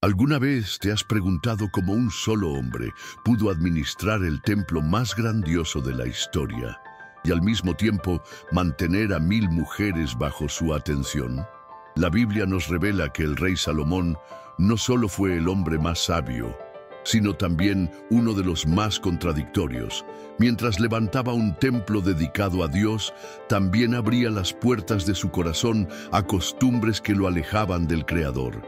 ¿Alguna vez te has preguntado cómo un solo hombre pudo administrar el templo más grandioso de la historia y al mismo tiempo mantener a 1000 mujeres bajo su atención? La Biblia nos revela que el rey Salomón no solo fue el hombre más sabio, sino también uno de los más contradictorios. Mientras levantaba un templo dedicado a Dios, también abría las puertas de su corazón a costumbres que lo alejaban del Creador.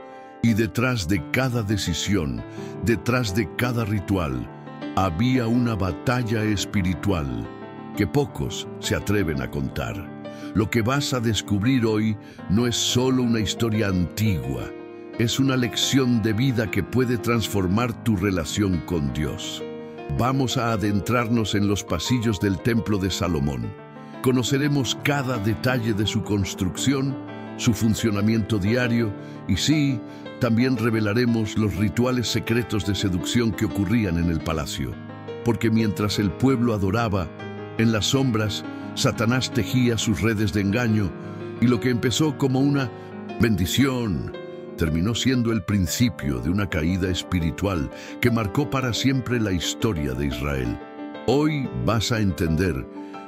Y detrás de cada decisión, detrás de cada ritual, había una batalla espiritual que pocos se atreven a contar. Lo que vas a descubrir hoy no es solo una historia antigua, es una lección de vida que puede transformar tu relación con Dios. Vamos a adentrarnos en los pasillos del Templo de Salomón. Conoceremos cada detalle de su construcción, su funcionamiento diario y sí, también revelaremos los rituales secretos de seducción que ocurrían en el palacio. Porque mientras el pueblo adoraba, en las sombras, Satanás tejía sus redes de engaño y lo que empezó como una bendición terminó siendo el principio de una caída espiritual que marcó para siempre la historia de Israel. Hoy vas a entender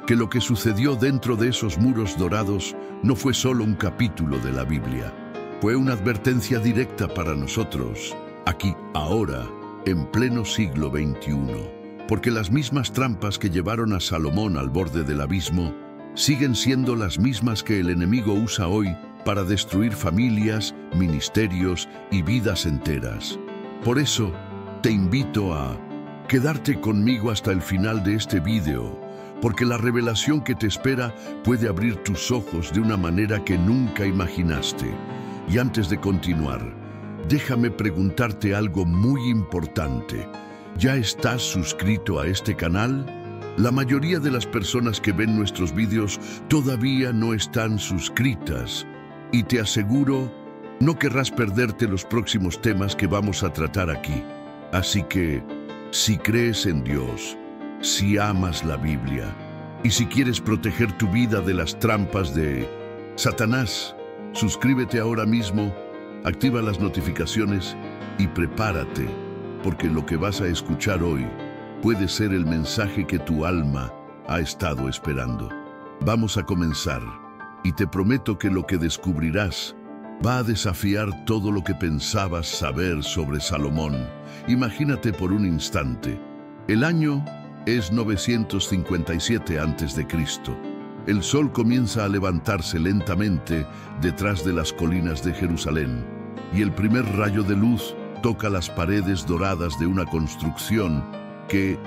que lo que sucedió dentro de esos muros dorados no fue solo un capítulo de la Biblia. Fue una advertencia directa para nosotros, aquí, ahora, en pleno siglo XXI. Porque las mismas trampas que llevaron a Salomón al borde del abismo siguen siendo las mismas que el enemigo usa hoy para destruir familias, ministerios y vidas enteras. Por eso, te invito a quedarte conmigo hasta el final de este video, porque la revelación que te espera puede abrir tus ojos de una manera que nunca imaginaste. Y antes de continuar, déjame preguntarte algo muy importante. ¿Ya estás suscrito a este canal? La mayoría de las personas que ven nuestros vídeos todavía no están suscritas. Y te aseguro, no querrás perderte los próximos temas que vamos a tratar aquí. Así que, si crees en Dios, si amas la Biblia y si quieres proteger tu vida de las trampas de Satanás, suscríbete ahora mismo, activa las notificaciones y prepárate, porque lo que vas a escuchar hoy puede ser el mensaje que tu alma ha estado esperando. Vamos a comenzar, y te prometo que lo que descubrirás va a desafiar todo lo que pensabas saber sobre Salomón. Imagínate por un instante. El año es 957 a.C. El sol comienza a levantarse lentamente detrás de las colinas de Jerusalén, y el primer rayo de luz toca las paredes doradas de una construcción que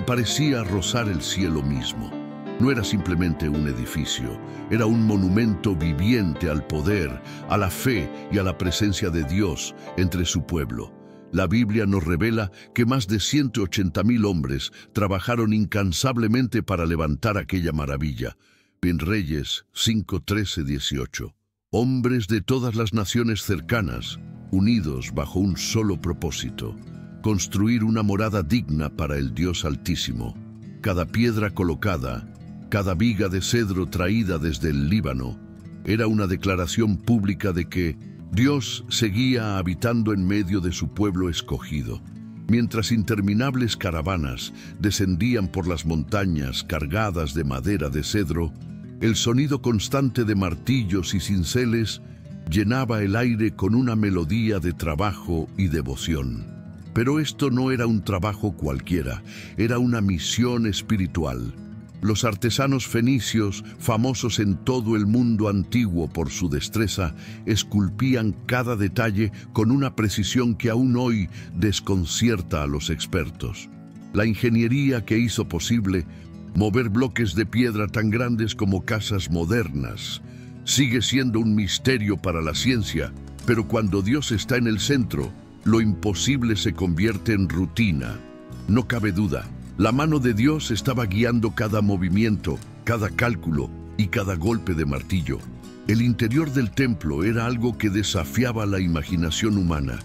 parecía rozar el cielo mismo. No era simplemente un edificio, era un monumento viviente al poder, a la fe y a la presencia de Dios entre su pueblo. La Biblia nos revela que más de 180.000 hombres trabajaron incansablemente para levantar aquella maravilla. En Reyes 5:13-18. Hombres de todas las naciones cercanas, unidos bajo un solo propósito: construir una morada digna para el Dios Altísimo. Cada piedra colocada, cada viga de cedro traída desde el Líbano, era una declaración pública de que Dios seguía habitando en medio de su pueblo escogido. Mientras interminables caravanas descendían por las montañas cargadas de madera de cedro, el sonido constante de martillos y cinceles llenaba el aire con una melodía de trabajo y devoción. Pero esto no era un trabajo cualquiera, era una misión espiritual. Los artesanos fenicios, famosos en todo el mundo antiguo por su destreza, esculpían cada detalle con una precisión que aún hoy desconcierta a los expertos. La ingeniería que hizo posible mover bloques de piedra tan grandes como casas modernas sigue siendo un misterio para la ciencia, pero cuando Dios está en el centro, lo imposible se convierte en rutina. No cabe duda. La mano de Dios estaba guiando cada movimiento, cada cálculo y cada golpe de martillo. El interior del templo era algo que desafiaba la imaginación humana.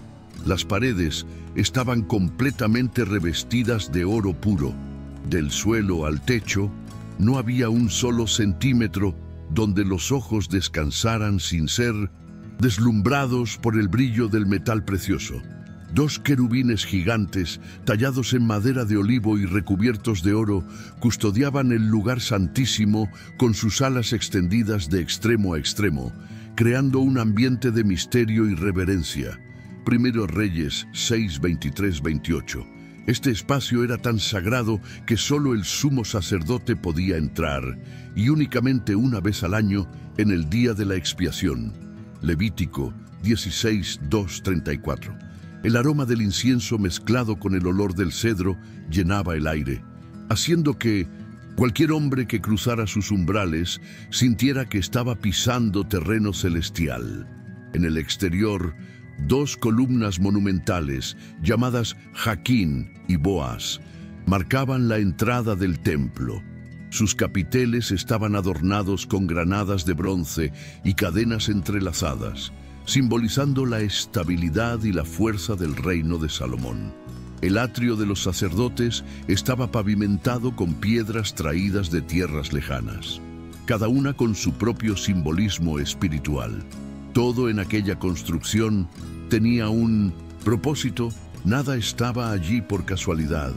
Las paredes estaban completamente revestidas de oro puro. Del suelo al techo, no había un solo centímetro donde los ojos descansaran sin ser deslumbrados por el brillo del metal precioso. 2 querubines gigantes, tallados en madera de olivo y recubiertos de oro, custodiaban el lugar santísimo con sus alas extendidas de extremo a extremo, creando un ambiente de misterio y reverencia. Primero Reyes 6, 23, 28. Este espacio era tan sagrado que solo el sumo sacerdote podía entrar, y únicamente una vez al año en el día de la expiación. Levítico 16, 2, 34. El aroma del incienso mezclado con el olor del cedro llenaba el aire, haciendo que cualquier hombre que cruzara sus umbrales sintiera que estaba pisando terreno celestial. En el exterior, 2 columnas monumentales, llamadas Jaquín y Boaz, marcaban la entrada del templo. Sus capiteles estaban adornados con granadas de bronce y cadenas entrelazadas, simbolizando la estabilidad y la fuerza del reino de Salomón. El atrio de los sacerdotes estaba pavimentado con piedras traídas de tierras lejanas, cada una con su propio simbolismo espiritual. Todo en aquella construcción tenía un propósito, nada estaba allí por casualidad.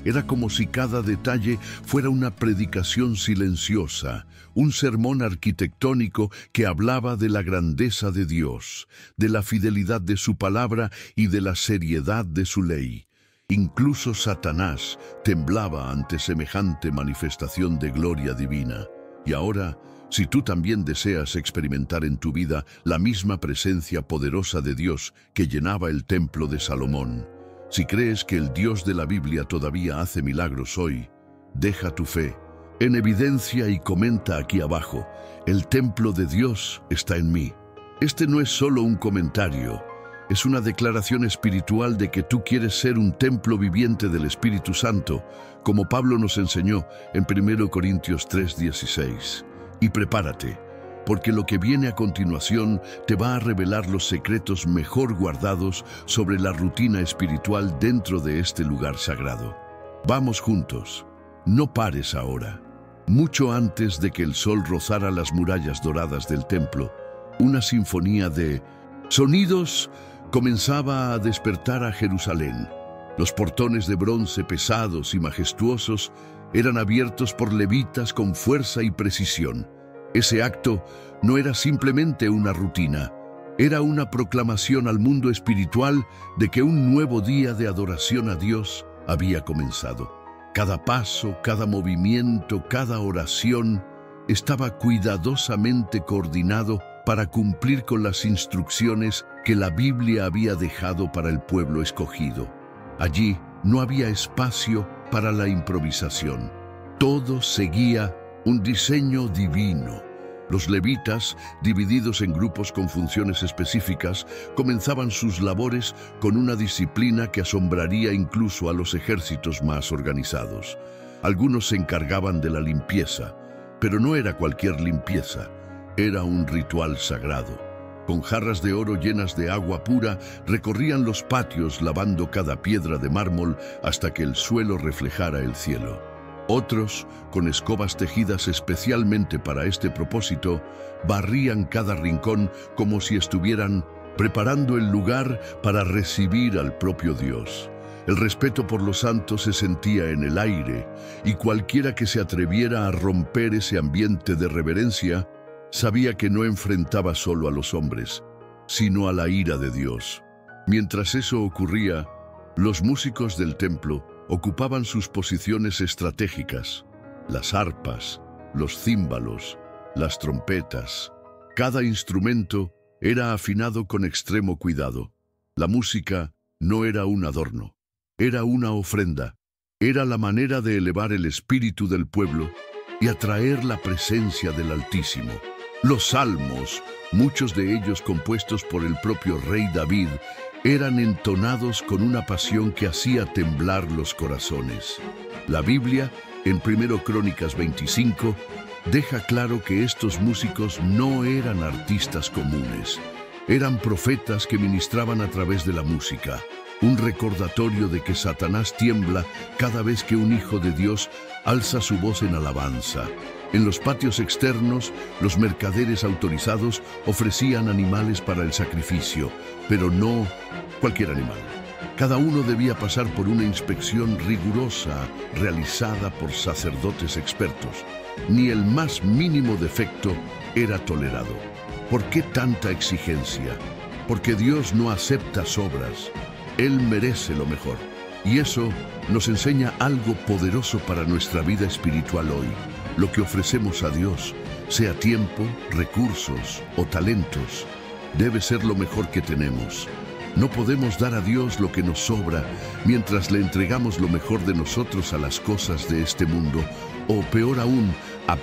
Era como si cada detalle fuera una predicación silenciosa, un sermón arquitectónico que hablaba de la grandeza de Dios, de la fidelidad de su palabra y de la seriedad de su ley. Incluso Satanás temblaba ante semejante manifestación de gloria divina. Y ahora, si tú también deseas experimentar en tu vida la misma presencia poderosa de Dios que llenaba el templo de Salomón, si crees que el Dios de la Biblia todavía hace milagros hoy, deja tu fe en evidencia y comenta aquí abajo: el templo de Dios está en mí. Este no es solo un comentario, es una declaración espiritual de que tú quieres ser un templo viviente del Espíritu Santo, como Pablo nos enseñó en 1 Corintios 3:16. Y prepárate, porque lo que viene a continuación te va a revelar los secretos mejor guardados sobre la rutina espiritual dentro de este lugar sagrado. Vamos juntos, no pares ahora. Mucho antes de que el sol rozara las murallas doradas del templo, una sinfonía de sonidos comenzaba a despertar a Jerusalén. Los portones de bronce pesados y majestuosos eran abiertos por levitas con fuerza y precisión. Ese acto no era simplemente una rutina, era una proclamación al mundo espiritual de que un nuevo día de adoración a Dios había comenzado. Cada paso, cada movimiento, cada oración estaba cuidadosamente coordinado para cumplir con las instrucciones que la Biblia había dejado para el pueblo escogido. Allí no había espacio para la improvisación. Todo seguía un diseño divino. Los levitas, divididos en grupos con funciones específicas, comenzaban sus labores con una disciplina que asombraría incluso a los ejércitos más organizados. Algunos se encargaban de la limpieza, pero no era cualquier limpieza, era un ritual sagrado. Con jarras de oro llenas de agua pura, recorrían los patios lavando cada piedra de mármol hasta que el suelo reflejara el cielo. Otros, con escobas tejidas especialmente para este propósito, barrían cada rincón como si estuvieran preparando el lugar para recibir al propio Dios. El respeto por los santos se sentía en el aire, y cualquiera que se atreviera a romper ese ambiente de reverencia sabía que no enfrentaba solo a los hombres, sino a la ira de Dios. Mientras eso ocurría, los músicos del templo ocupaban sus posiciones estratégicas: las arpas, los címbalos, las trompetas. Cada instrumento era afinado con extremo cuidado. La música no era un adorno, era una ofrenda. Era la manera de elevar el espíritu del pueblo y atraer la presencia del Altísimo. Los salmos, muchos de ellos compuestos por el propio rey David, eran entonados con una pasión que hacía temblar los corazones. La Biblia, en 1 Crónicas 25, deja claro que estos músicos no eran artistas comunes. Eran profetas que ministraban a través de la música, un recordatorio de que Satanás tiembla cada vez que un hijo de Dios alza su voz en alabanza. En los patios externos, los mercaderes autorizados ofrecían animales para el sacrificio, pero no cualquier animal. Cada uno debía pasar por una inspección rigurosa realizada por sacerdotes expertos. Ni el más mínimo defecto era tolerado. ¿Por qué tanta exigencia? Porque Dios no acepta sobras. Él merece lo mejor. Y eso nos enseña algo poderoso para nuestra vida espiritual hoy. Lo que ofrecemos a Dios, sea tiempo, recursos o talentos, debe ser lo mejor que tenemos. No podemos dar a Dios lo que nos sobra mientras le entregamos lo mejor de nosotros a las cosas de este mundo, o peor aún, a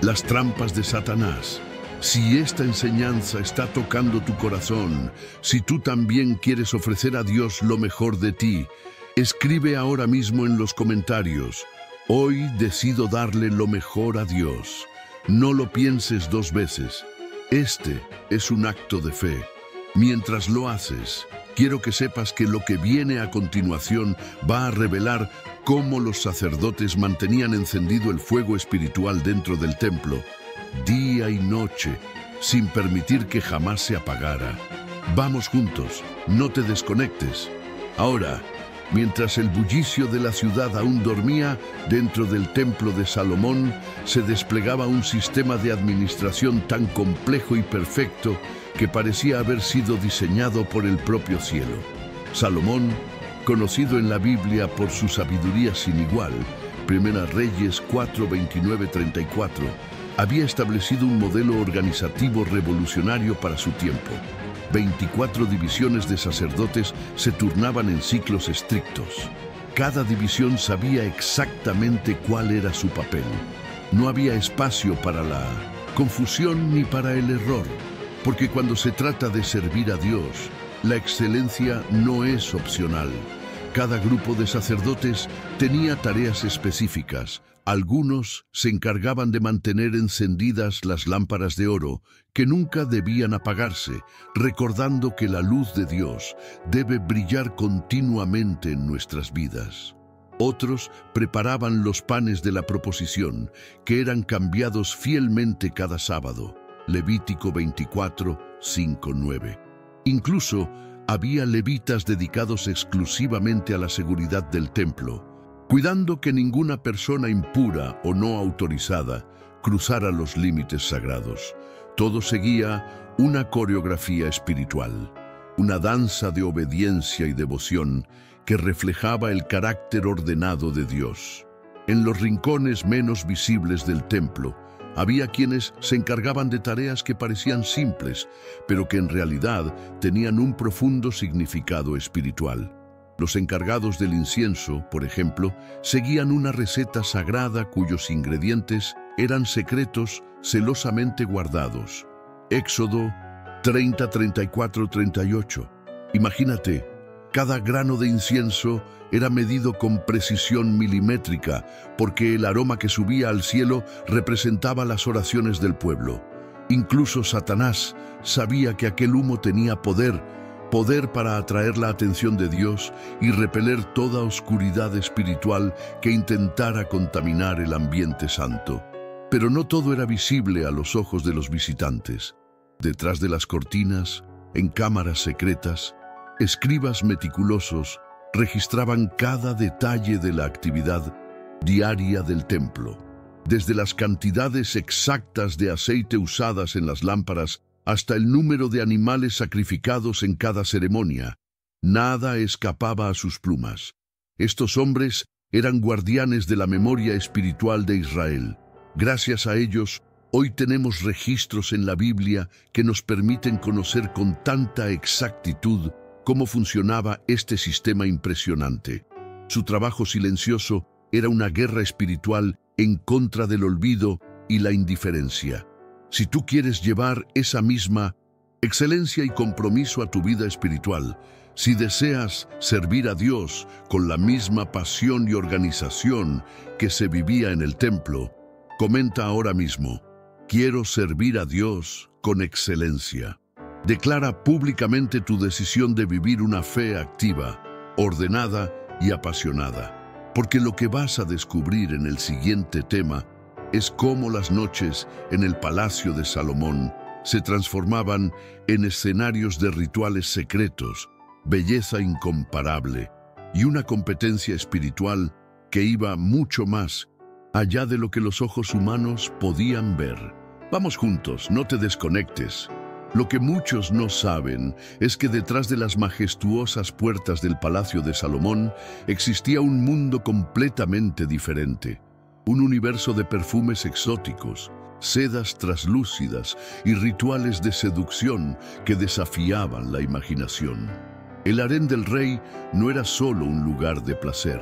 las trampas de Satanás. Si esta enseñanza está tocando tu corazón, si tú también quieres ofrecer a Dios lo mejor de ti, escribe ahora mismo en los comentarios: hoy decido darle lo mejor a Dios. No lo pienses dos veces. Este es un acto de fe. Mientras lo haces, quiero que sepas que lo que viene a continuación va a revelar cómo los sacerdotes mantenían encendido el fuego espiritual dentro del templo, día y noche, sin permitir que jamás se apagara. Vamos juntos, no te desconectes. Ahora, mientras el bullicio de la ciudad aún dormía, dentro del templo de Salomón se desplegaba un sistema de administración tan complejo y perfecto que parecía haber sido diseñado por el propio cielo. Salomón, conocido en la Biblia por su sabiduría sin igual, Primera Reyes 4, 29, 34, había establecido un modelo organizativo revolucionario para su tiempo. 24 divisiones de sacerdotes se turnaban en ciclos estrictos. Cada división sabía exactamente cuál era su papel. No había espacio para la confusión ni para el error, porque cuando se trata de servir a Dios, la excelencia no es opcional. Cada grupo de sacerdotes tenía tareas específicas. Algunos se encargaban de mantener encendidas las lámparas de oro, que nunca debían apagarse, recordando que la luz de Dios debe brillar continuamente en nuestras vidas. Otros preparaban los panes de la proposición, que eran cambiados fielmente cada sábado. Levítico 24, 5, 9. Incluso había levitas dedicados exclusivamente a la seguridad del templo, cuidando que ninguna persona impura o no autorizada cruzara los límites sagrados. Todo seguía una coreografía espiritual, una danza de obediencia y devoción que reflejaba el carácter ordenado de Dios. En los rincones menos visibles del templo, había quienes se encargaban de tareas que parecían simples, pero que en realidad tenían un profundo significado espiritual. Los encargados del incienso, por ejemplo, seguían una receta sagrada cuyos ingredientes eran secretos celosamente guardados. Éxodo 30, 34, 38. Imagínate, cada grano de incienso era medido con precisión milimétrica, porque el aroma que subía al cielo representaba las oraciones del pueblo. Incluso Satanás sabía que aquel humo tenía poder para atraer la atención de Dios y repeler toda oscuridad espiritual que intentara contaminar el ambiente santo. Pero no todo era visible a los ojos de los visitantes. Detrás de las cortinas, en cámaras secretas, escribas meticulosos registraban cada detalle de la actividad diaria del templo, desde las cantidades exactas de aceite usadas en las lámparas hasta el número de animales sacrificados en cada ceremonia. Nada escapaba a sus plumas. Estos hombres eran guardianes de la memoria espiritual de Israel. Gracias a ellos, hoy tenemos registros en la Biblia que nos permiten conocer con tanta exactitud cómo funcionaba este sistema impresionante. Su trabajo silencioso era una guerra espiritual en contra del olvido y la indiferencia. Si tú quieres llevar esa misma excelencia y compromiso a tu vida espiritual, si deseas servir a Dios con la misma pasión y organización que se vivía en el templo, comenta ahora mismo: quiero servir a Dios con excelencia. Declara públicamente tu decisión de vivir una fe activa, ordenada y apasionada, porque lo que vas a descubrir en el siguiente tema es cómo las noches en el palacio de Salomón se transformaban en escenarios de rituales secretos, belleza incomparable y una competencia espiritual que iba mucho más allá de lo que los ojos humanos podían ver. Vamos juntos, no te desconectes. Lo que muchos no saben es que detrás de las majestuosas puertas del Palacio de Salomón existía un mundo completamente diferente. Un universo de perfumes exóticos, sedas traslúcidas y rituales de seducción que desafiaban la imaginación. El harén del rey no era solo un lugar de placer.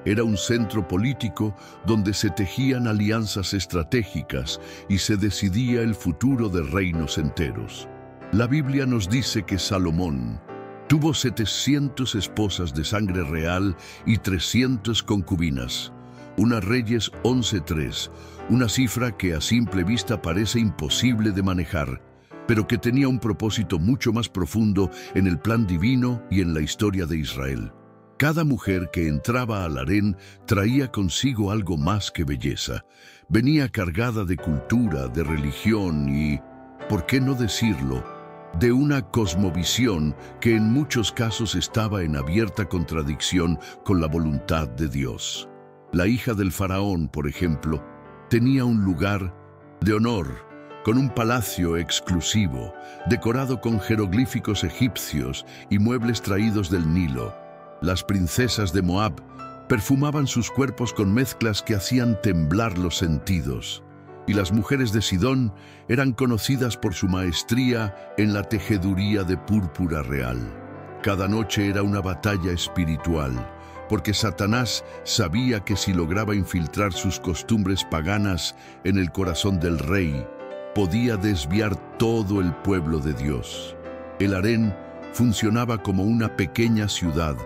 Era un centro político donde se tejían alianzas estratégicas y se decidía el futuro de reinos enteros. La Biblia nos dice que Salomón tuvo 700 esposas de sangre real y 300 concubinas. Una Reyes 11:3, una cifra que a simple vista parece imposible de manejar, pero que tenía un propósito mucho más profundo en el plan divino y en la historia de Israel. Cada mujer que entraba al harén traía consigo algo más que belleza. Venía cargada de cultura, de religión y, ¿por qué no decirlo?, de una cosmovisión que en muchos casos estaba en abierta contradicción con la voluntad de Dios. La hija del faraón, por ejemplo, tenía un lugar de honor, con un palacio exclusivo, decorado con jeroglíficos egipcios y muebles traídos del Nilo. Las princesas de Moab perfumaban sus cuerpos con mezclas que hacían temblar los sentidos, y las mujeres de Sidón eran conocidas por su maestría en la tejeduría de púrpura real. Cada noche era una batalla espiritual, porque Satanás sabía que si lograba infiltrar sus costumbres paganas en el corazón del rey, podía desviar todo el pueblo de Dios. El harén funcionaba como una pequeña ciudad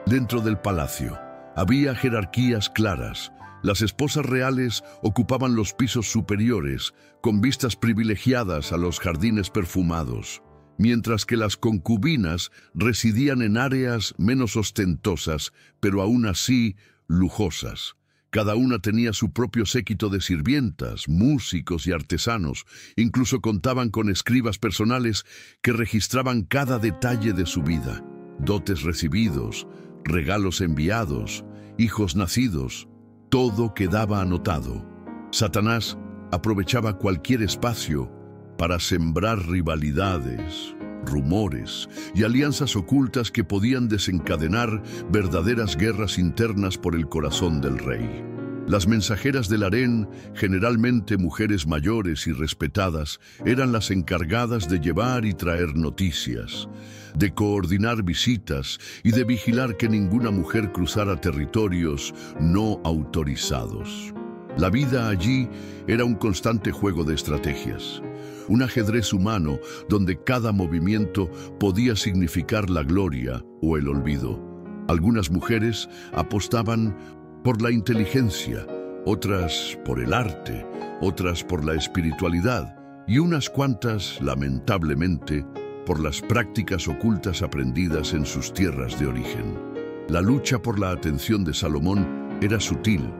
dentro del palacio. Había jerarquías claras. Las esposas reales ocupaban los pisos superiores, con vistas privilegiadas a los jardines perfumados, mientras que las concubinas residían en áreas menos ostentosas, pero aún así lujosas. Cada una tenía su propio séquito de sirvientas, músicos y artesanos. Incluso contaban con escribas personales que registraban cada detalle de su vida: dotes recibidos, regalos enviados, hijos nacidos. Todo quedaba anotado. Satanás aprovechaba cualquier espacio para sembrar rivalidades, rumores y alianzas ocultas que podían desencadenar verdaderas guerras internas por el corazón del rey. Las mensajeras del harén, generalmente mujeres mayores y respetadas, eran las encargadas de llevar y traer noticias, de coordinar visitas y de vigilar que ninguna mujer cruzara territorios no autorizados. La vida allí era un constante juego de estrategias, un ajedrez humano donde cada movimiento podía significar la gloria o el olvido. Algunas mujeres apostaban por la inteligencia, otras por el arte, otras por la espiritualidad y unas cuantas, lamentablemente, por las prácticas ocultas aprendidas en sus tierras de origen. La lucha por la atención de Salomón era sutil,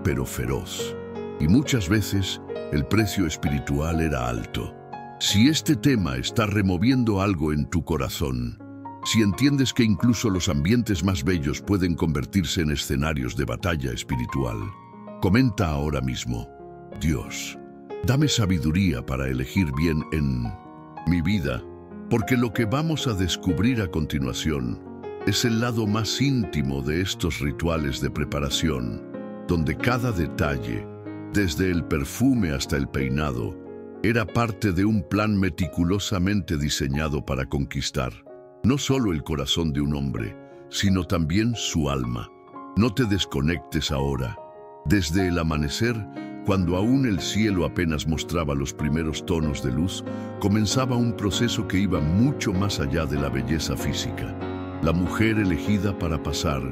pero feroz, y muchas veces el precio espiritual era alto. Si este tema está removiendo algo en tu corazón, si entiendes que incluso los ambientes más bellos pueden convertirse en escenarios de batalla espiritual, comenta ahora mismo: Dios, dame sabiduría para elegir bien en mi vida, porque lo que vamos a descubrir a continuación es el lado más íntimo de estos rituales de preparación, donde cada detalle, desde el perfume hasta el peinado, era parte de un plan meticulosamente diseñado para conquistar no solo el corazón de un hombre, sino también su alma. No te desconectes ahora. Desde el amanecer, cuando aún el cielo apenas mostraba los primeros tonos de luz, comenzaba un proceso que iba mucho más allá de la belleza física. La mujer elegida para pasar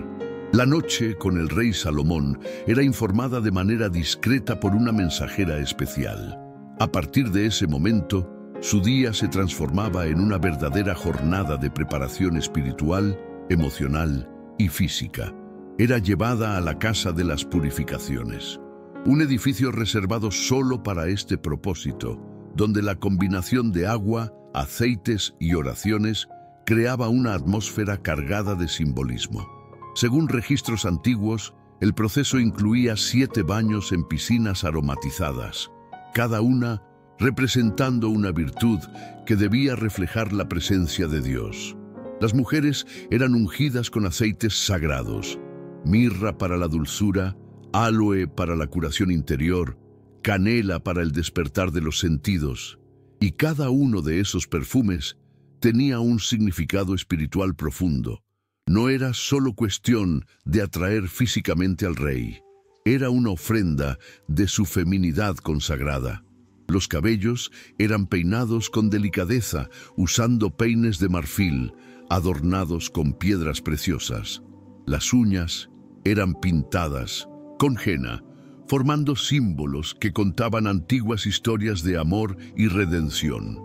la noche con el rey Salomón era informada de manera discreta por una mensajera especial. A partir de ese momento, su día se transformaba en una verdadera jornada de preparación espiritual, emocional y física. Era llevada a la casa de las purificaciones, un edificio reservado solo para este propósito, donde la combinación de agua, aceites y oraciones creaba una atmósfera cargada de simbolismo. Según registros antiguos, el proceso incluía 7 baños en piscinas aromatizadas, cada una representando una virtud que debía reflejar la presencia de Dios. Las mujeres eran ungidas con aceites sagrados, mirra para la dulzura, aloe para la curación interior, canela para el despertar de los sentidos, y cada uno de esos perfumes tenía un significado espiritual profundo. No era solo cuestión de atraer físicamente al rey, era una ofrenda de su feminidad consagrada. Los cabellos eran peinados con delicadeza, usando peines de marfil, adornados con piedras preciosas. Las uñas eran pintadas con henna, formando símbolos que contaban antiguas historias de amor y redención.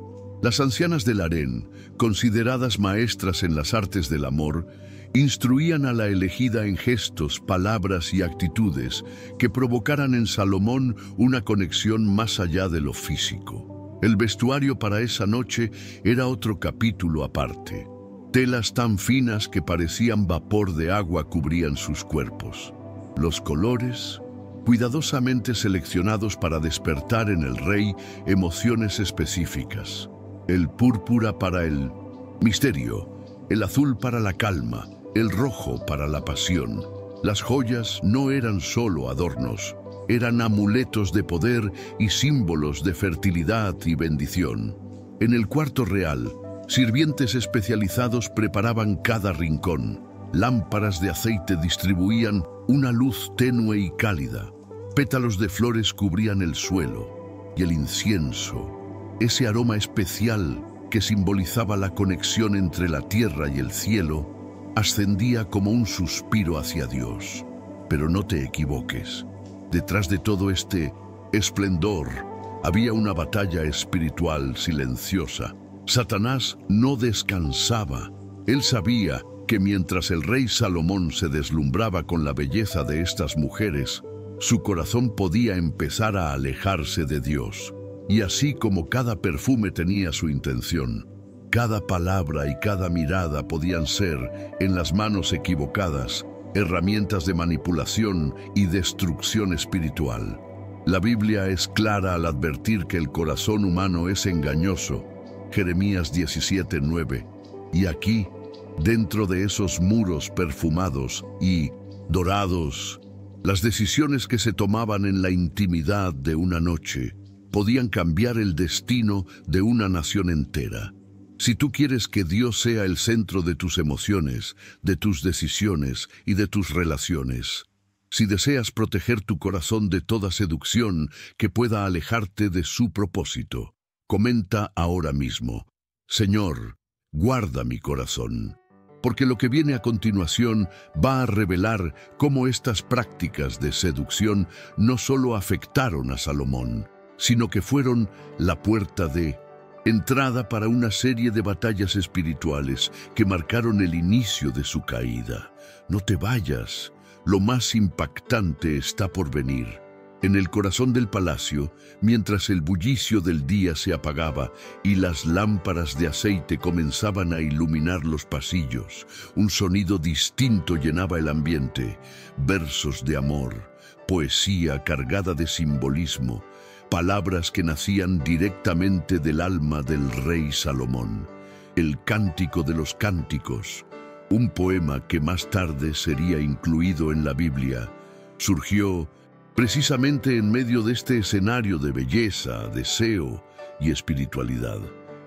Las ancianas del harén, consideradas maestras en las artes del amor, instruían a la elegida en gestos, palabras y actitudes que provocaran en Salomón una conexión más allá de lo físico. El vestuario para esa noche era otro capítulo aparte. Telas tan finas que parecían vapor de agua cubrían sus cuerpos. Los colores, cuidadosamente seleccionados para despertar en el rey emociones específicas. El púrpura para el misterio, el azul para la calma, el rojo para la pasión. Las joyas no eran solo adornos, eran amuletos de poder y símbolos de fertilidad y bendición. En el cuarto real, sirvientes especializados preparaban cada rincón. Lámparas de aceite distribuían una luz tenue y cálida. Pétalos de flores cubrían el suelo, y el incienso, ese aroma especial que simbolizaba la conexión entre la tierra y el cielo, ascendía como un suspiro hacia Dios. Pero no te equivoques. Detrás de todo este esplendor había una batalla espiritual silenciosa. Satanás no descansaba. Él sabía que mientras el rey Salomón se deslumbraba con la belleza de estas mujeres, su corazón podía empezar a alejarse de Dios. Y así como cada perfume tenía su intención, cada palabra y cada mirada podían ser, en las manos equivocadas, herramientas de manipulación y destrucción espiritual. La Biblia es clara al advertir que el corazón humano es engañoso. Jeremías 17:9. Y aquí, dentro de esos muros perfumados y dorados, las decisiones que se tomaban en la intimidad de una noche podían cambiar el destino de una nación entera. Si tú quieres que Dios sea el centro de tus emociones, de tus decisiones y de tus relaciones, si deseas proteger tu corazón de toda seducción que pueda alejarte de su propósito, comenta ahora mismo: Señor, guarda mi corazón. Porque lo que viene a continuación va a revelar cómo estas prácticas de seducción no solo afectaron a Salomón, sino que fueron la puerta de entrada para una serie de batallas espirituales que marcaron el inicio de su caída. No te vayas, lo más impactante está por venir. En el corazón del palacio, mientras el bullicio del día se apagaba y las lámparas de aceite comenzaban a iluminar los pasillos, un sonido distinto llenaba el ambiente. Versos de amor, poesía cargada de simbolismo, palabras que nacían directamente del alma del rey Salomón. El Cántico de los Cánticos, un poema que más tarde sería incluido en la Biblia, surgió precisamente en medio de este escenario de belleza, deseo y espiritualidad.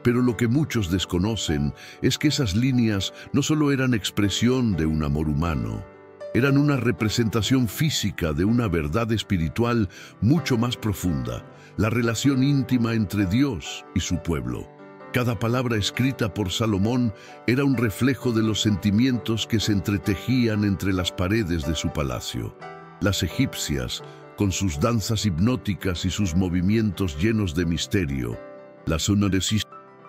Pero lo que muchos desconocen es que esas líneas no solo eran expresión de un amor humano, eran una representación física de una verdad espiritual mucho más profunda, la relación íntima entre Dios y su pueblo. Cada palabra escrita por Salomón era un reflejo de los sentimientos que se entretejían entre las paredes de su palacio. Las egipcias, con sus danzas hipnóticas y sus movimientos llenos de misterio. Las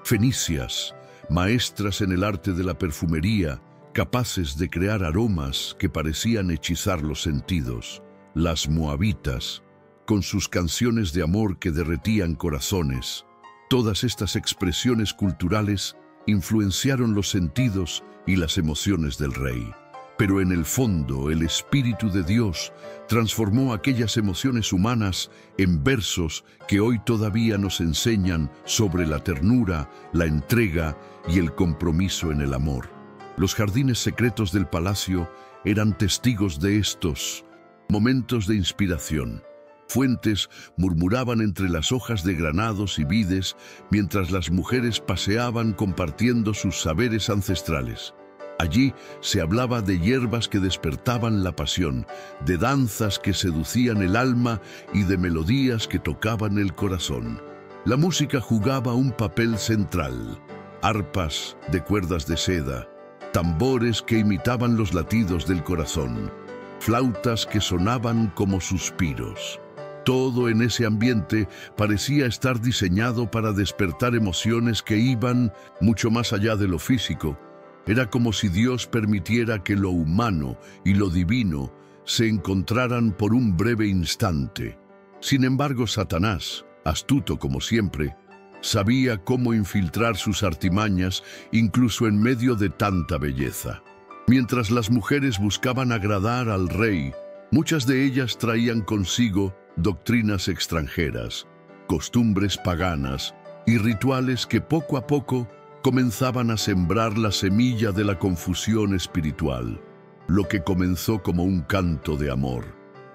fenicias, maestras en el arte de la perfumería, capaces de crear aromas que parecían hechizar los sentidos. Las moabitas, con sus canciones de amor que derretían corazones. Todas estas expresiones culturales influenciaron los sentidos y las emociones del rey. Pero en el fondo, el Espíritu de Dios transformó aquellas emociones humanas en versos que hoy todavía nos enseñan sobre la ternura, la entrega y el compromiso en el amor. Los jardines secretos del palacio eran testigos de estos momentos de inspiración. Fuentes murmuraban entre las hojas de granados y vides mientras las mujeres paseaban compartiendo sus saberes ancestrales. Allí se hablaba de hierbas que despertaban la pasión, de danzas que seducían el alma y de melodías que tocaban el corazón. La música jugaba un papel central. Arpas de cuerdas de seda, tambores que imitaban los latidos del corazón, flautas que sonaban como suspiros. Todo en ese ambiente parecía estar diseñado para despertar emociones que iban mucho más allá de lo físico. Era como si Dios permitiera que lo humano y lo divino se encontraran por un breve instante. Sin embargo, Satanás, astuto como siempre, sabía cómo infiltrar sus artimañas incluso en medio de tanta belleza. Mientras las mujeres buscaban agradar al rey, muchas de ellas traían consigo doctrinas extranjeras, costumbres paganas y rituales que poco a poco comenzaban a sembrar la semilla de la confusión espiritual. Lo que comenzó como un canto de amor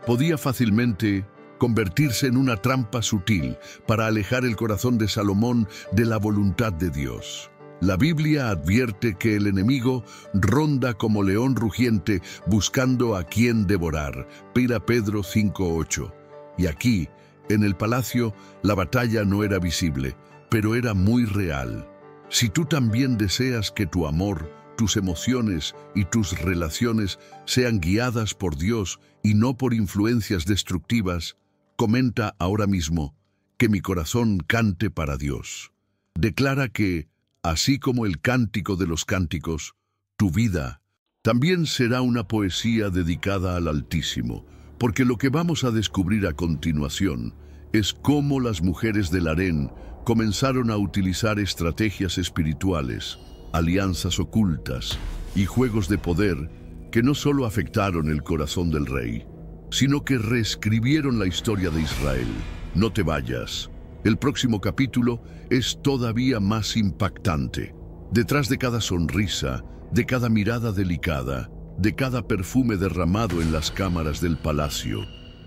podía fácilmente convertirse en una trampa sutil para alejar el corazón de Salomón de la voluntad de Dios. La Biblia advierte que el enemigo ronda como león rugiente buscando a quien devorar. 1 Pedro 5:8. Y aquí, en el palacio, la batalla no era visible, pero era muy real. Si tú también deseas que tu amor, tus emociones y tus relaciones sean guiadas por Dios y no por influencias destructivas, comenta ahora mismo que mi corazón cante para Dios. Declara que, así como el cántico de los cánticos, tu vida también será una poesía dedicada al Altísimo, porque lo que vamos a descubrir a continuación es cómo las mujeres del harén comenzaron a utilizar estrategias espirituales, alianzas ocultas y juegos de poder que no solo afectaron el corazón del rey, sino que reescribieron la historia de Israel. No te vayas. El próximo capítulo es todavía más impactante. Detrás de cada sonrisa, de cada mirada delicada, de cada perfume derramado en las cámaras del palacio,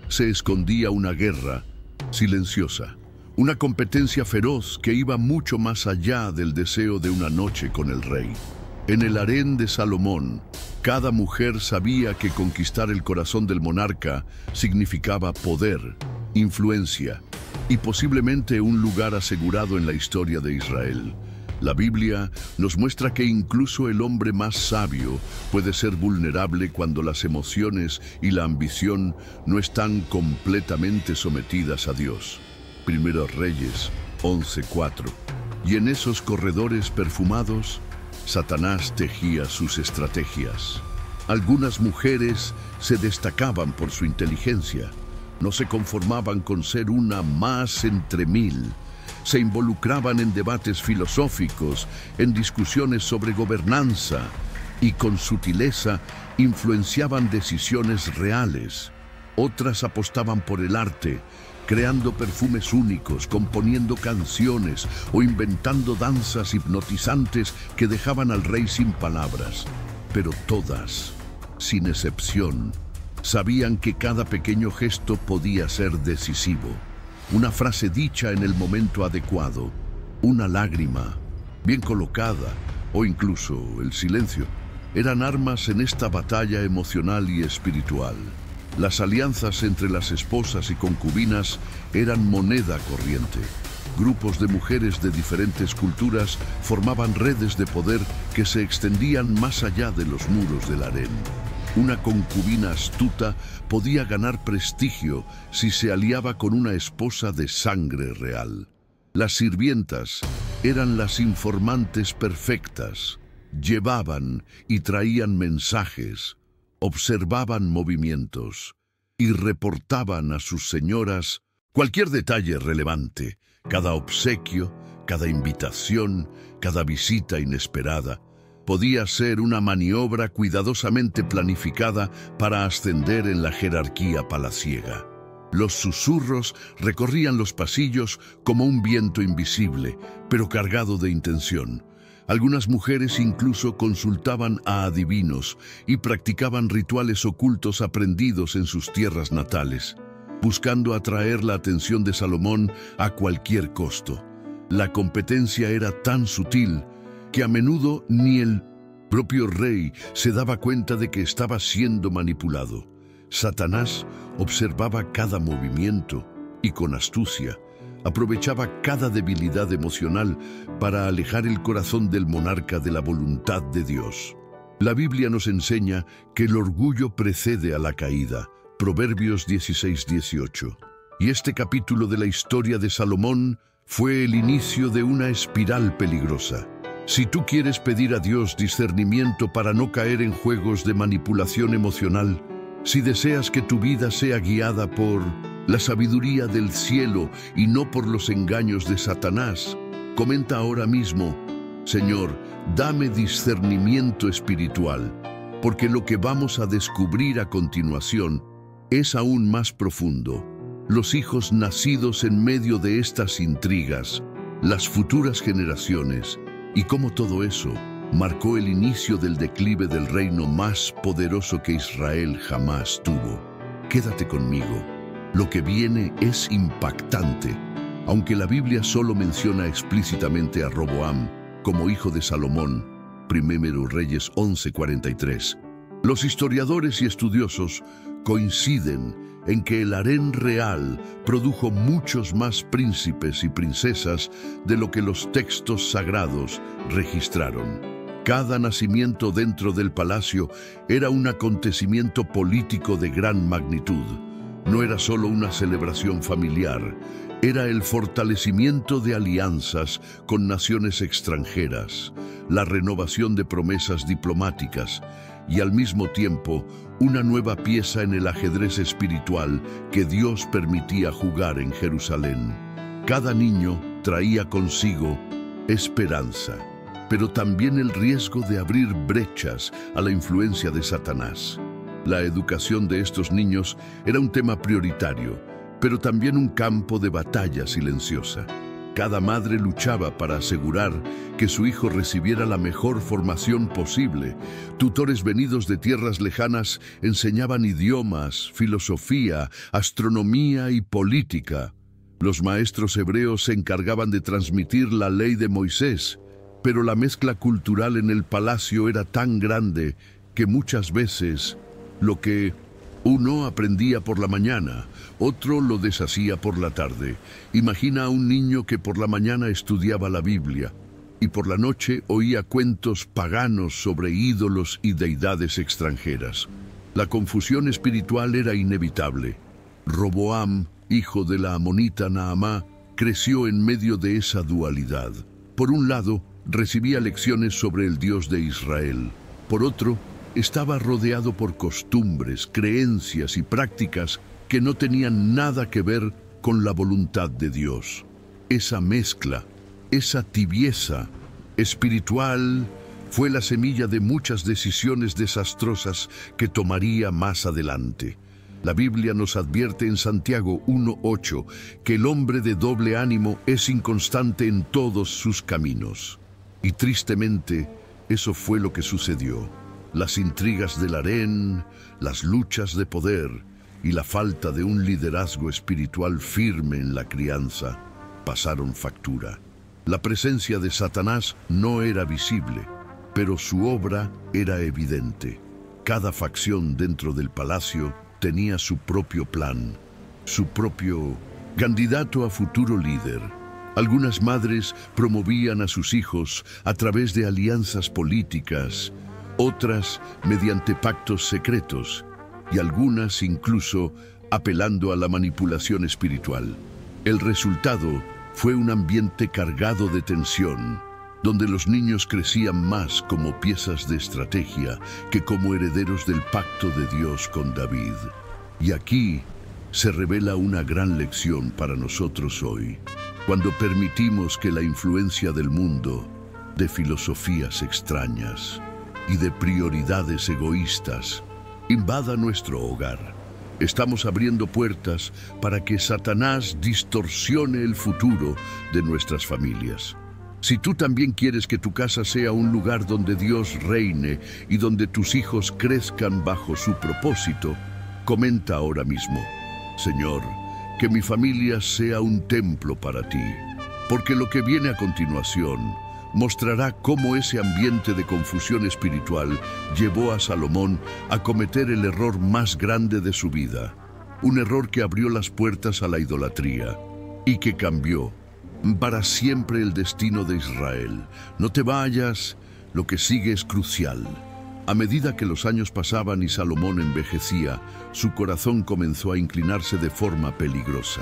se escondía una guerra silenciosa. Una competencia feroz que iba mucho más allá del deseo de una noche con el rey. En el harén de Salomón, cada mujer sabía que conquistar el corazón del monarca significaba poder, influencia y posiblemente un lugar asegurado en la historia de Israel. La Biblia nos muestra que incluso el hombre más sabio puede ser vulnerable cuando las emociones y la ambición no están completamente sometidas a Dios. Primeros Reyes 11:4. Y en esos corredores perfumados, Satanás tejía sus estrategias. Algunas mujeres se destacaban por su inteligencia. No se conformaban con ser una más entre mil. Se involucraban en debates filosóficos, en discusiones sobre gobernanza y con sutileza influenciaban decisiones reales. Otras apostaban por el arte, creando perfumes únicos, componiendo canciones o inventando danzas hipnotizantes que dejaban al rey sin palabras. Pero todas, sin excepción, sabían que cada pequeño gesto podía ser decisivo. Una frase dicha en el momento adecuado, una lágrima bien colocada o incluso el silencio, eran armas en esta batalla emocional y espiritual. Las alianzas entre las esposas y concubinas eran moneda corriente. Grupos de mujeres de diferentes culturas formaban redes de poder que se extendían más allá de los muros del harén. Una concubina astuta podía ganar prestigio si se aliaba con una esposa de sangre real. Las sirvientas eran las informantes perfectas. Llevaban y traían mensajes, observaban movimientos y reportaban a sus señoras cualquier detalle relevante. Cada obsequio, cada invitación, cada visita inesperada, podía ser una maniobra cuidadosamente planificada para ascender en la jerarquía palaciega. Los susurros recorrían los pasillos como un viento invisible, pero cargado de intención. Algunas mujeres incluso consultaban a adivinos y practicaban rituales ocultos aprendidos en sus tierras natales, buscando atraer la atención de Salomón a cualquier costo. La competencia era tan sutil que a menudo ni el propio rey se daba cuenta de que estaba siendo manipulado. Satanás observaba cada movimiento y con astucia aprovechaba cada debilidad emocional para alejar el corazón del monarca de la voluntad de Dios. La Biblia nos enseña que el orgullo precede a la caída, Proverbios 16:18. Y este capítulo de la historia de Salomón fue el inicio de una espiral peligrosa. Si tú quieres pedir a Dios discernimiento para no caer en juegos de manipulación emocional, si deseas que tu vida sea guiada por la sabiduría del cielo y no por los engaños de Satanás, comenta ahora mismo: Señor, dame discernimiento espiritual, porque lo que vamos a descubrir a continuación es aún más profundo. Los hijos nacidos en medio de estas intrigas, las futuras generaciones, y cómo todo eso marcó el inicio del declive del reino más poderoso que Israel jamás tuvo. Quédate conmigo. Lo que viene es impactante. Aunque la Biblia solo menciona explícitamente a Roboam como hijo de Salomón, 1 Reyes 11:43, los historiadores y estudiosos coinciden en que el harén real produjo muchos más príncipes y princesas de lo que los textos sagrados registraron. Cada nacimiento dentro del palacio era un acontecimiento político de gran magnitud. No era solo una celebración familiar, era el fortalecimiento de alianzas con naciones extranjeras, la renovación de promesas diplomáticas y al mismo tiempo una nueva pieza en el ajedrez espiritual que Dios permitía jugar en Jerusalén. Cada niño traía consigo esperanza, pero también el riesgo de abrir brechas a la influencia de Satanás. La educación de estos niños era un tema prioritario, pero también un campo de batalla silenciosa. Cada madre luchaba para asegurar que su hijo recibiera la mejor formación posible. Tutores venidos de tierras lejanas enseñaban idiomas, filosofía, astronomía y política. Los maestros hebreos se encargaban de transmitir la ley de Moisés, pero la mezcla cultural en el palacio era tan grande que muchas veces lo que uno aprendía por la mañana, otro lo deshacía por la tarde. Imagina a un niño que por la mañana estudiaba la Biblia y por la noche oía cuentos paganos sobre ídolos y deidades extranjeras. La confusión espiritual era inevitable. Roboam, hijo de la amonita Naamá, creció en medio de esa dualidad. Por un lado, recibía lecciones sobre el Dios de Israel. Por otro, estaba rodeado por costumbres, creencias y prácticas que no tenían nada que ver con la voluntad de Dios. Esa mezcla, esa tibieza espiritual fue la semilla de muchas decisiones desastrosas que tomaría más adelante. La Biblia nos advierte en Santiago 1:8 que el hombre de doble ánimo es inconstante en todos sus caminos. Y tristemente, eso fue lo que sucedió. Las intrigas del harén, las luchas de poder y la falta de un liderazgo espiritual firme en la crianza pasaron factura. La presencia de Satanás no era visible, pero su obra era evidente. Cada facción dentro del palacio tenía su propio plan, su propio candidato a futuro líder. Algunas madres promovían a sus hijos a través de alianzas políticas, otras mediante pactos secretos y algunas incluso apelando a la manipulación espiritual. El resultado fue un ambiente cargado de tensión, donde los niños crecían más como piezas de estrategia que como herederos del pacto de Dios con David. Y aquí se revela una gran lección para nosotros hoy. cuando permitimos que la influencia del mundo, de filosofías extrañas y de prioridades egoístas invada nuestro hogar. Estamos abriendo puertas para que Satanás distorsione el futuro de nuestras familias. Si tú también quieres que tu casa sea un lugar donde Dios reine y donde tus hijos crezcan bajo su propósito, comenta ahora mismo: Señor, que mi familia sea un templo para ti, porque lo que viene a continuación mostrará cómo ese ambiente de confusión espiritual llevó a Salomón a cometer el error más grande de su vida, un error que abrió las puertas a la idolatría y que cambió para siempre el destino de Israel. No te vayas, lo que sigue es crucial. A medida que los años pasaban y Salomón envejecía, su corazón comenzó a inclinarse de forma peligrosa.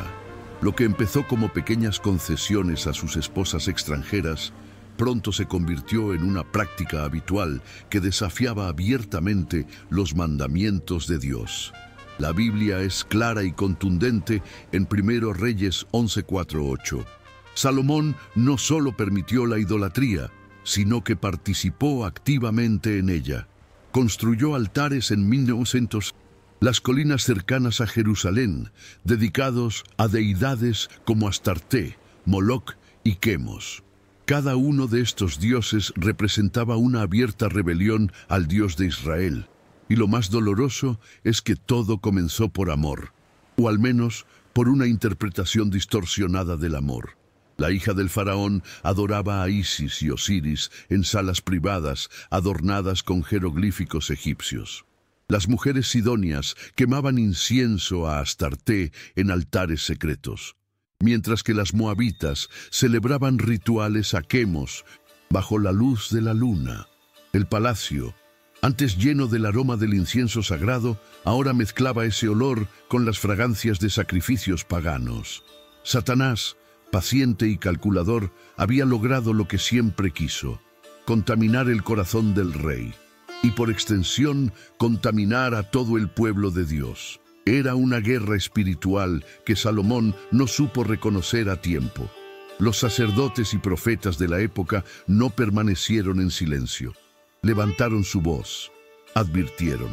Lo que empezó como pequeñas concesiones a sus esposas extranjeras, pronto se convirtió en una práctica habitual que desafiaba abiertamente los mandamientos de Dios. La Biblia es clara y contundente en 1 Reyes 11:4-8. Salomón no solo permitió la idolatría, sino que participó activamente en ella. Construyó altares en 1900 las colinas cercanas a Jerusalén, dedicados a deidades como Astarté, Moloc y Quemos. Cada uno de estos dioses representaba una abierta rebelión al Dios de Israel. Y lo más doloroso es que todo comenzó por amor, o al menos por una interpretación distorsionada del amor. La hija del faraón adoraba a Isis y Osiris en salas privadas adornadas con jeroglíficos egipcios. Las mujeres sidonias quemaban incienso a Astarté en altares secretos, mientras que las moabitas celebraban rituales a Quemos bajo la luz de la luna. El palacio, antes lleno del aroma del incienso sagrado, ahora mezclaba ese olor con las fragancias de sacrificios paganos. Satanás, paciente y calculador, había logrado lo que siempre quiso: contaminar el corazón del rey y, por extensión, contaminar a todo el pueblo de Dios. Era una guerra espiritual que Salomón no supo reconocer a tiempo. Los sacerdotes y profetas de la época no permanecieron en silencio. Levantaron su voz, advirtieron,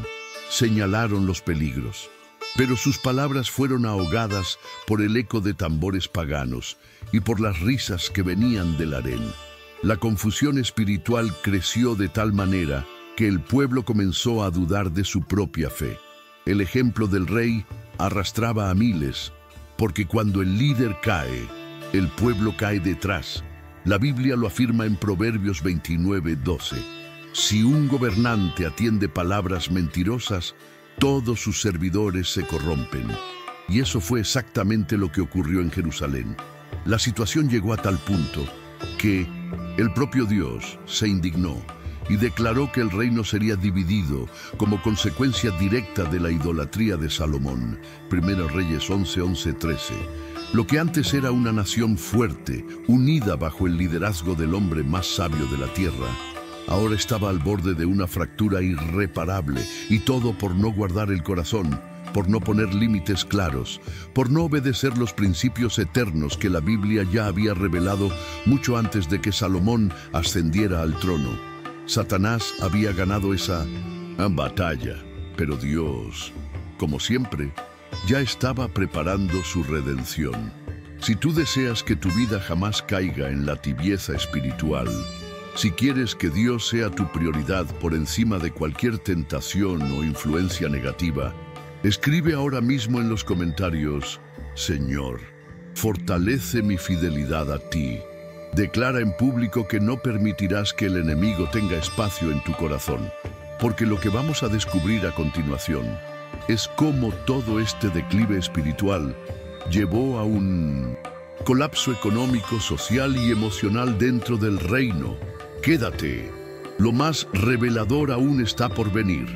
señalaron los peligros. Pero sus palabras fueron ahogadas por el eco de tambores paganos y por las risas que venían del harén. La confusión espiritual creció de tal manera que el pueblo comenzó a dudar de su propia fe. El ejemplo del rey arrastraba a miles, porque cuando el líder cae, el pueblo cae detrás. La Biblia lo afirma en Proverbios 29:12. Si un gobernante atiende palabras mentirosas, todos sus servidores se corrompen. Y eso fue exactamente lo que ocurrió en Jerusalén. La situación llegó a tal punto que el propio Dios se indignó y declaró que el reino sería dividido como consecuencia directa de la idolatría de Salomón. 1 Reyes 11:13. Lo que antes era una nación fuerte, unida bajo el liderazgo del hombre más sabio de la tierra, ahora estaba al borde de una fractura irreparable, y todo por no guardar el corazón, por no poner límites claros, por no obedecer los principios eternos que la Biblia ya había revelado mucho antes de que Salomón ascendiera al trono. Satanás había ganado esa batalla, pero Dios, como siempre, ya estaba preparando su redención. Si tú deseas que tu vida jamás caiga en la tibieza espiritual, si quieres que Dios sea tu prioridad por encima de cualquier tentación o influencia negativa, escribe ahora mismo en los comentarios: Señor, fortalece mi fidelidad a ti. Declara en público que no permitirás que el enemigo tenga espacio en tu corazón, porque lo que vamos a descubrir a continuación es cómo todo este declive espiritual llevó a un colapso económico, social y emocional dentro del reino. Quédate. Lo más revelador aún está por venir.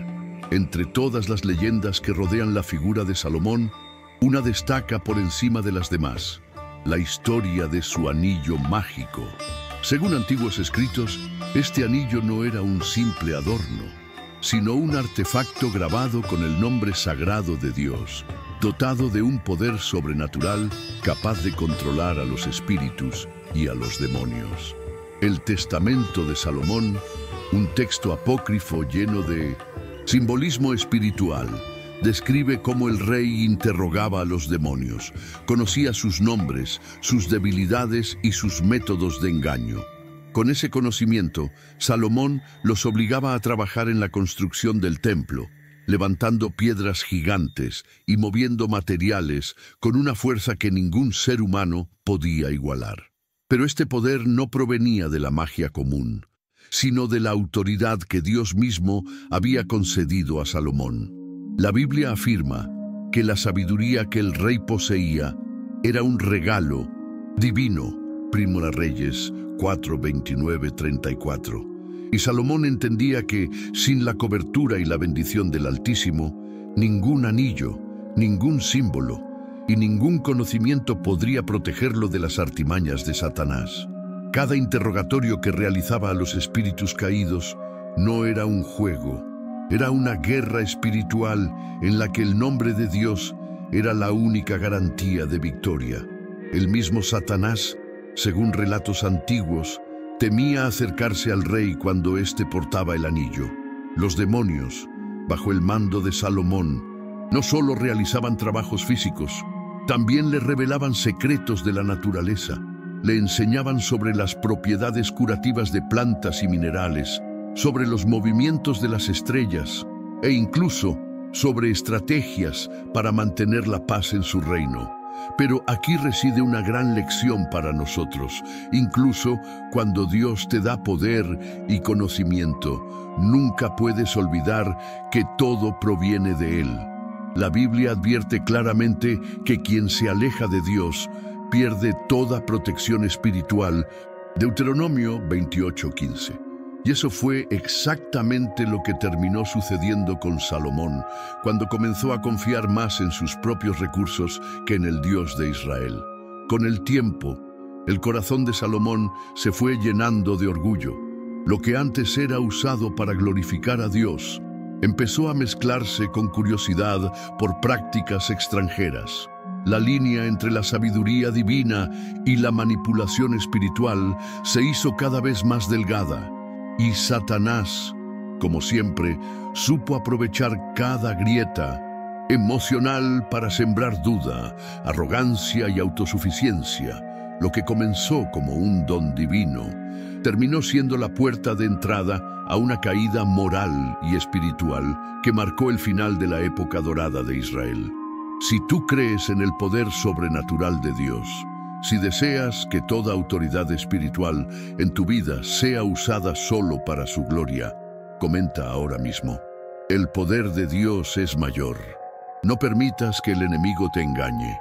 Entre todas las leyendas que rodean la figura de Salomón, una destaca por encima de las demás: la historia de su anillo mágico. Según antiguos escritos, este anillo no era un simple adorno, sino un artefacto grabado con el nombre sagrado de Dios. dotado de un poder sobrenatural capaz de controlar a los espíritus y a los demonios. El Testamento de Salomón, un texto apócrifo lleno de simbolismo espiritual, describe cómo el rey interrogaba a los demonios, conocía sus nombres, sus debilidades y sus métodos de engaño. Con ese conocimiento, Salomón los obligaba a trabajar en la construcción del templo, levantando piedras gigantes y moviendo materiales con una fuerza que ningún ser humano podía igualar. Pero este poder no provenía de la magia común, sino de la autoridad que Dios mismo había concedido a Salomón. La Biblia afirma que la sabiduría que el rey poseía era un regalo divino, Primera Reyes 4, 29, 34. Y Salomón entendía que, sin la cobertura y la bendición del Altísimo, ningún anillo, ningún símbolo y ningún conocimiento podría protegerlo de las artimañas de Satanás. Cada interrogatorio que realizaba a los espíritus caídos no era un juego, era una guerra espiritual en la que el nombre de Dios era la única garantía de victoria. El mismo Satanás, según relatos antiguos, temía acercarse al rey cuando éste portaba el anillo. Los demonios, bajo el mando de Salomón, no solo realizaban trabajos físicos, también le revelaban secretos de la naturaleza, le enseñaban sobre las propiedades curativas de plantas y minerales, sobre los movimientos de las estrellas e incluso sobre estrategias para mantener la paz en su reino. Pero aquí reside una gran lección para nosotros. Incluso cuando Dios te da poder y conocimiento, nunca puedes olvidar que todo proviene de Él. La Biblia advierte claramente que quien se aleja de Dios pierde toda protección espiritual. Deuteronomio 28:15. Y eso fue exactamente lo que terminó sucediendo con Salomón, cuando comenzó a confiar más en sus propios recursos que en el Dios de Israel. Con el tiempo, el corazón de Salomón se fue llenando de orgullo. Lo que antes era usado para glorificar a Dios, empezó a mezclarse con curiosidad por prácticas extranjeras. La línea entre la sabiduría divina y la manipulación espiritual se hizo cada vez más delgada. Y Satanás, como siempre, supo aprovechar cada grieta emocional para sembrar duda, arrogancia y autosuficiencia. Lo que comenzó como un don divino, terminó siendo la puerta de entrada a una caída moral y espiritual que marcó el final de la época dorada de Israel. Si tú crees en el poder sobrenatural de Dios, si deseas que toda autoridad espiritual en tu vida sea usada solo para su gloria, comenta ahora mismo: el poder de Dios es mayor. No permitas que el enemigo te engañe.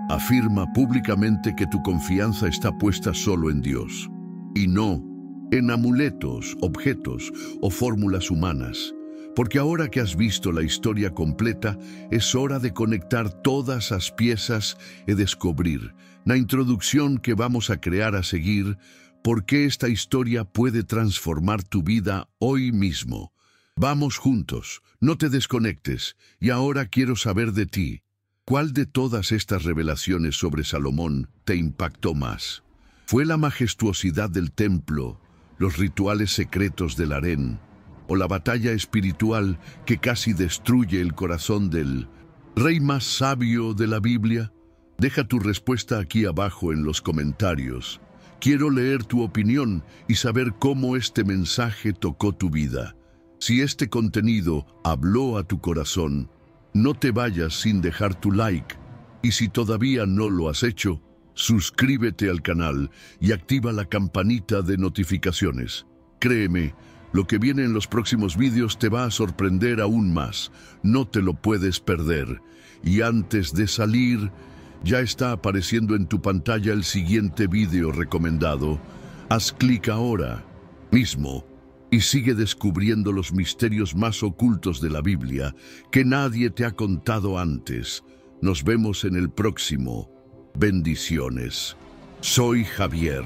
Afirma públicamente que tu confianza está puesta solo en Dios, y no en amuletos, objetos o fórmulas humanas. Porque ahora que has visto la historia completa, es hora de conectar todas las piezas y descubrir la introducción que vamos a crear a seguir, por qué esta historia puede transformar tu vida hoy mismo. Vamos juntos, no te desconectes, y ahora quiero saber de ti. ¿Cuál de todas estas revelaciones sobre Salomón te impactó más? ¿Fue la majestuosidad del templo, los rituales secretos del harén, o la batalla espiritual que casi destruye el corazón del rey más sabio de la Biblia? Deja tu respuesta aquí abajo en los comentarios. Quiero leer tu opinión y saber cómo este mensaje tocó tu vida. Si este contenido habló a tu corazón, no te vayas sin dejar tu like. Y si todavía no lo has hecho, suscríbete al canal y activa la campanita de notificaciones. Créeme, lo que viene en los próximos vídeos te va a sorprender aún más. No te lo puedes perder. Y antes de salir, ya está apareciendo en tu pantalla el siguiente vídeo recomendado. Haz clic ahora mismo y sigue descubriendo los misterios más ocultos de la Biblia que nadie te ha contado antes. Nos vemos en el próximo. Bendiciones. Soy Javier.